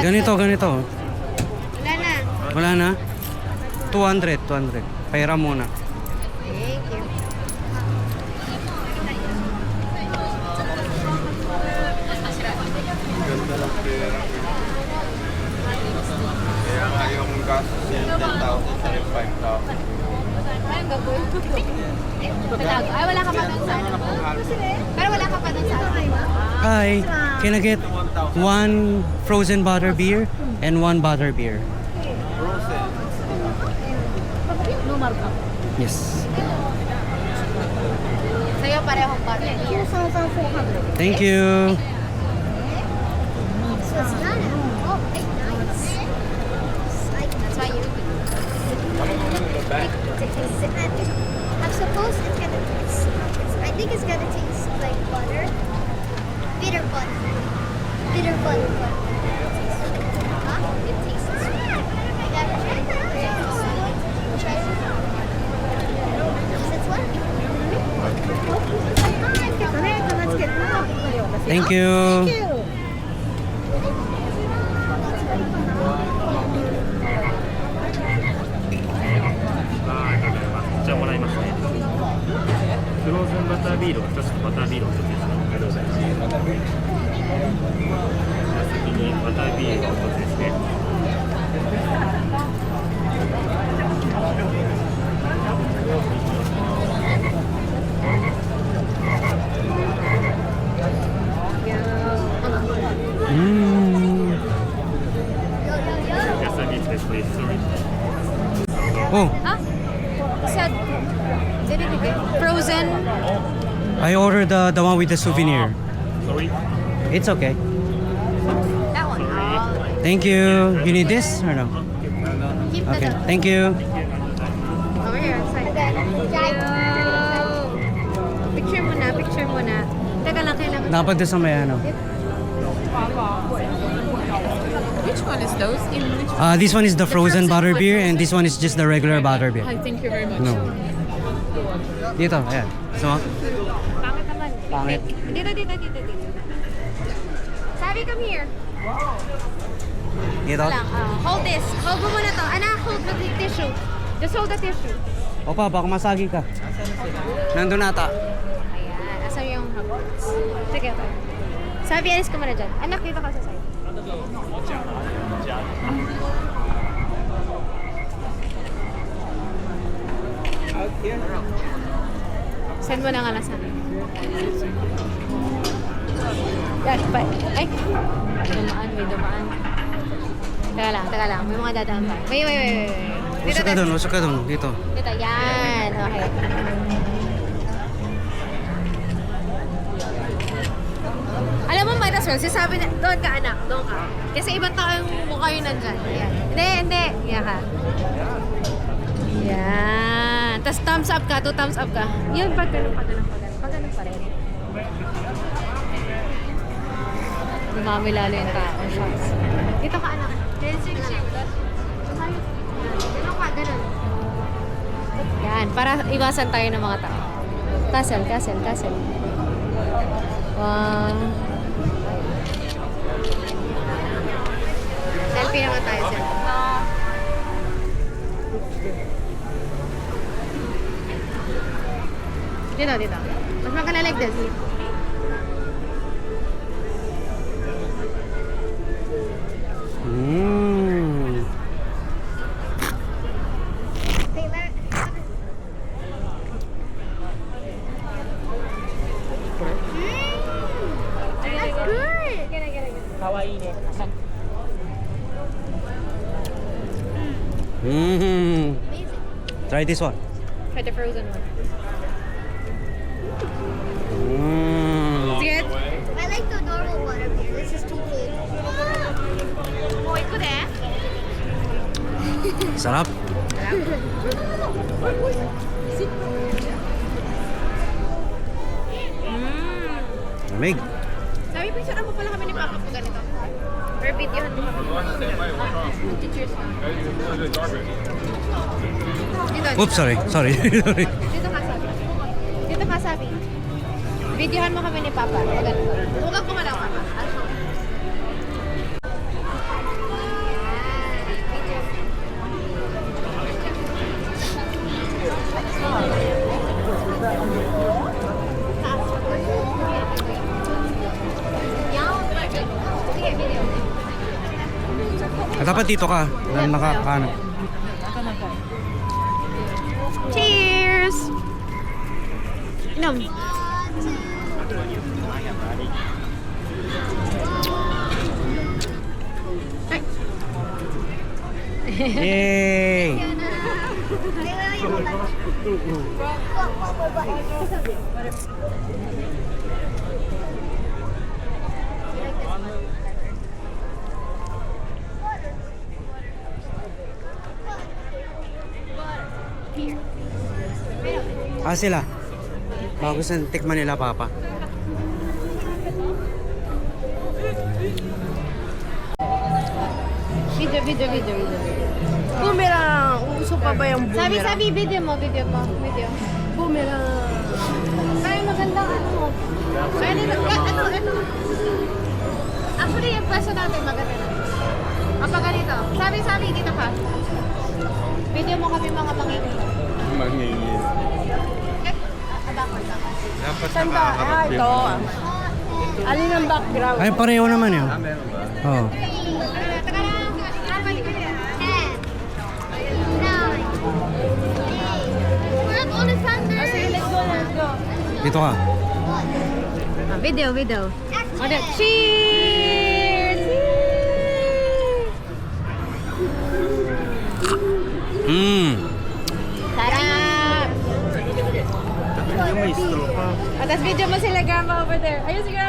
Ganito, ganito. Wala na. Wala na? 200, 200. Pera muna. Thank you. Ganda lang pera. Kaya nga yung gastos yung 10,000 sa yung 5,000. Anong gagawin? Natago. Ay, wala ka pa dun sa ano. Pero wala ka pa dun sa ano. Hi, can I get one frozen butter beer and one butter beer? Frozen. Yes. Sa'yo parehong butter here. Thank you. That's why you I'm supposed it's gonna taste. I think it's gonna taste like butter. Bitter butter. Bitter butter. Huh? It tastes sweet. Yeah, try it. Try it. Is it what? Thank you. Mm. Oh, Huh? Said, did it again? Frozen. I ordered the one with the souvenir. Sorry. It's okay. That one. Oh, Thank you. You need this or no? keep Okay. the Thank you. over here. Side. Picture mo na, picture mo na. Teka lang, kailangan. Dapat doon sa may ano. Which one is those? In which This one is the frozen butter beer and this one is just the regular butter beer. Hi, thank you very much. No. Dito, ayan. So, Pangit naman. Pangit. Dito, dito, dito, dito. Sabi, come here. dito. Lang, hold this. Hold mo muna to. Anak, hold the tissue. Just hold the tissue. Opa, baka masagi ka. Nandun ata. Ayan. Asan yung hubs? Sige, ito. Sabi, alis ka muna dyan. Anak, dito ka sa side. Send mo na nga lang sa akin. Yan, pa. Ay! Dumaan, may dumaan. Teka lang. May mga dadaan pa. Wait. Dito, Usok ka dun, usok ka dun. Dito. Dito, yan. Okay. Alam mo, might as well, sinasabi na, doon ka anak, doon ka. Kasi ibang tao yung mukha yung nandyan. Yan. Hindi. Yan ka. Yan. Tapos thumbs up ka, 2 thumbs up ka. Yan, pag ganun pa rin. Dumami lalo yung tao. Shots. Dito ka anak. Ganun. Yan, para iwasan tayo ng mga tao. Castle. Wow. Selfie naman tayo, selfie. Dito. Mas maganda like this. Mm. That's good. Mm. Amazing. Try this one. Try the frozen one. Mm. Good? I like the normal butter beer. This is too cold. Oh, ito eh. Sarap. Lamig. Sabi, picture mo pala kami ni Papa pag ganito. Or videohan mo kami. Cheers na. Dito. Oops, sorry. Dito ka sabi. Videohan mo kami ni Papa. Pag ganito. Huwag ko man ako, Papa. I'll show you. Dapat dito ka. Dahil makakaano. Cheers! Inom. Yay! Sila. Bago sa tikman nila, Papa. Video. Boomerang! Uso pa ba yung Sabi, video mo. Boomerang! Kaya magandang ano. Ano. Actually, yung pwesto natin maganda na. Kapag ganito. Sabi, dito ka. Video mo kami mga mangingin. Mangingin. Backward. Dapat Saan ba? Ito. Alin ang background? Ay, pareho naman yun. meron ba? Oo. 10, 9, 8. We're up on the thunder. Let's go. Dito ka. Video. Action. Okay. Cheers! Sarap! Yung may straw pa. Tapos video mo sila gama over there. Ayun, sige.